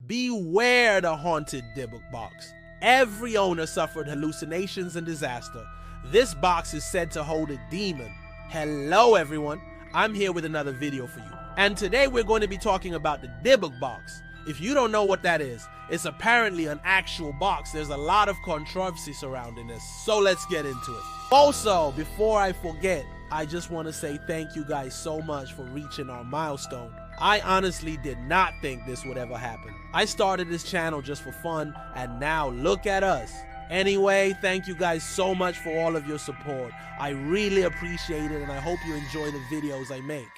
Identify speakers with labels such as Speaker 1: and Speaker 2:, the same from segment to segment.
Speaker 1: Beware the Haunted Dybbuk Box. Every owner suffered hallucinations and disaster. This box is said to hold a demon. Hello everyone, I'm here with another video for you. And today we're going to be talking about the Dybbuk Box. If you don't know what that is, it's apparently an actual box. There's a lot of controversy surrounding this, so let's get into it. Also, before I forget, I just want to say thank you guys so much for reaching our milestone. I honestly did not think this would ever happen. I started this channel just for fun, and now look at us. Anyway, thank you guys so much for all of your support. I really appreciate it, and I hope you enjoy the videos I make.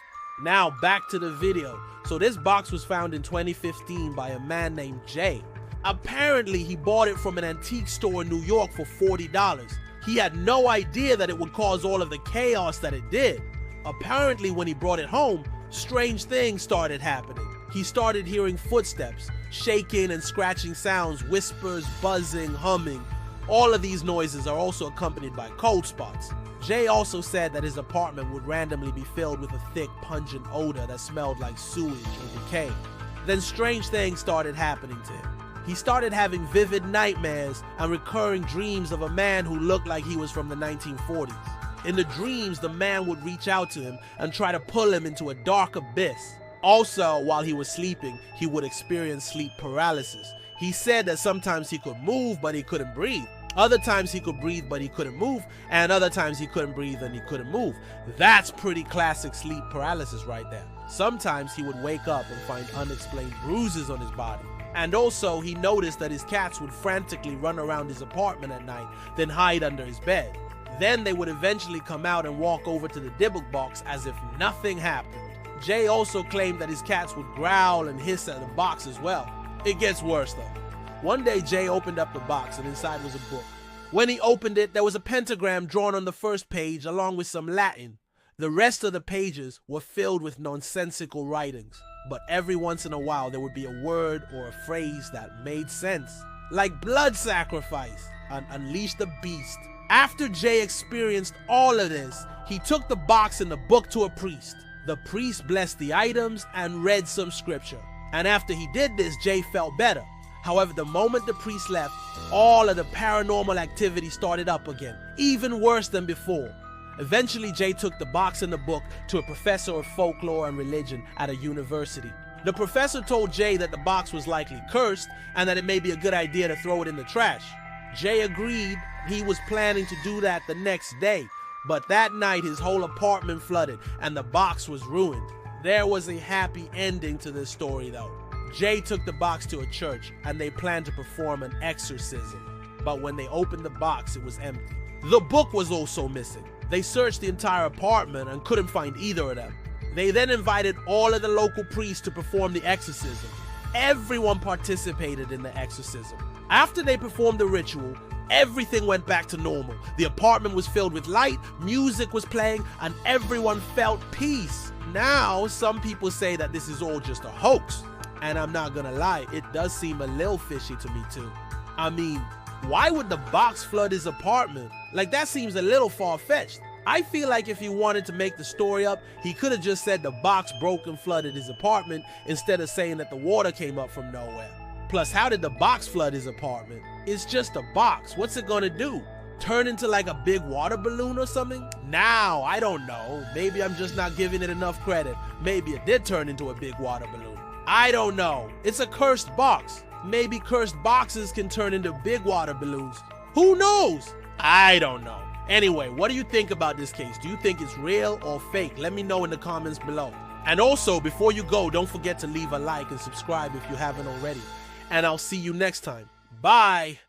Speaker 1: Now back to the video. So this box was found in 2015 by a man named Jay. Apparently he bought it from an antique store in New York for $40. He had no idea that it would cause all of the chaos that it did. Apparently when he brought it home, strange things started happening. He started hearing footsteps, shaking and scratching sounds, whispers, buzzing, humming. All of these noises are also accompanied by cold spots. Jay also said that his apartment would randomly be filled with a thick, pungent odor that smelled like sewage or decay. Then strange things started happening to him. He started having vivid nightmares and recurring dreams of a man who looked like he was from the 1940s. In the dreams, the man would reach out to him and try to pull him into a dark abyss. Also, while he was sleeping, he would experience sleep paralysis. He said that sometimes he could move, but he couldn't breathe. Other times he could breathe, but he couldn't move. And other times he couldn't breathe and he couldn't move. That's pretty classic sleep paralysis right there. Sometimes he would wake up and find unexplained bruises on his body. And also, he noticed that his cats would frantically run around his apartment at night, then hide under his bed. Then they would eventually come out and walk over to the Dybbuk box as if nothing happened. Jay also claimed that his cats would growl and hiss at the box as well. It gets worse though. One day Jay opened up the box and inside was a book. When he opened it, there was a pentagram drawn on the first page along with some Latin. The rest of the pages were filled with nonsensical writings, but every once in a while there would be a word or a phrase that made sense, like blood sacrifice and unleash the beast. After Jay experienced all of this, he took the box and the book to a priest. The priest blessed the items and read some scripture. And after he did this, Jay felt better. However, the moment the priest left, all of the paranormal activity started up again, even worse than before. Eventually, Jay took the box and the book to a professor of folklore and religion at a university. The professor told Jay that the box was likely cursed and that it may be a good idea to throw it in the trash. Jay agreed. He was planning to do that the next day, but that night his whole apartment flooded and the box was ruined. There was a happy ending to this story though. Jay took the box to a church and they planned to perform an exorcism, but when they opened the box, it was empty. The book was also missing. They searched the entire apartment and couldn't find either of them. They then invited all of the local priests to perform the exorcism. Everyone participated in the exorcism. After they performed the ritual, everything went back to normal. The apartment was filled with light, music was playing, and everyone felt peace. Now, some people say that this is all just a hoax. And I'm not gonna lie, it does seem a little fishy to me too. I mean, why would the box flood his apartment? Like, that seems a little far-fetched. I feel like if he wanted to make the story up, he could have just said the box broke and flooded his apartment instead of saying that the water came up from nowhere. Plus, how did the box flood his apartment? It's just a box. What's it gonna do? Turn into like a big water balloon or something? Now, I don't know. Maybe I'm just not giving it enough credit. Maybe it did turn into a big water balloon. I don't know. It's a cursed box. Maybe cursed boxes can turn into big water balloons. Who knows? I don't know. Anyway, what do you think about this case? Do you think it's real or fake? Let me know in the comments below. And also, before you go, don't forget to leave a like and subscribe if you haven't already. And I'll see you next time. Bye.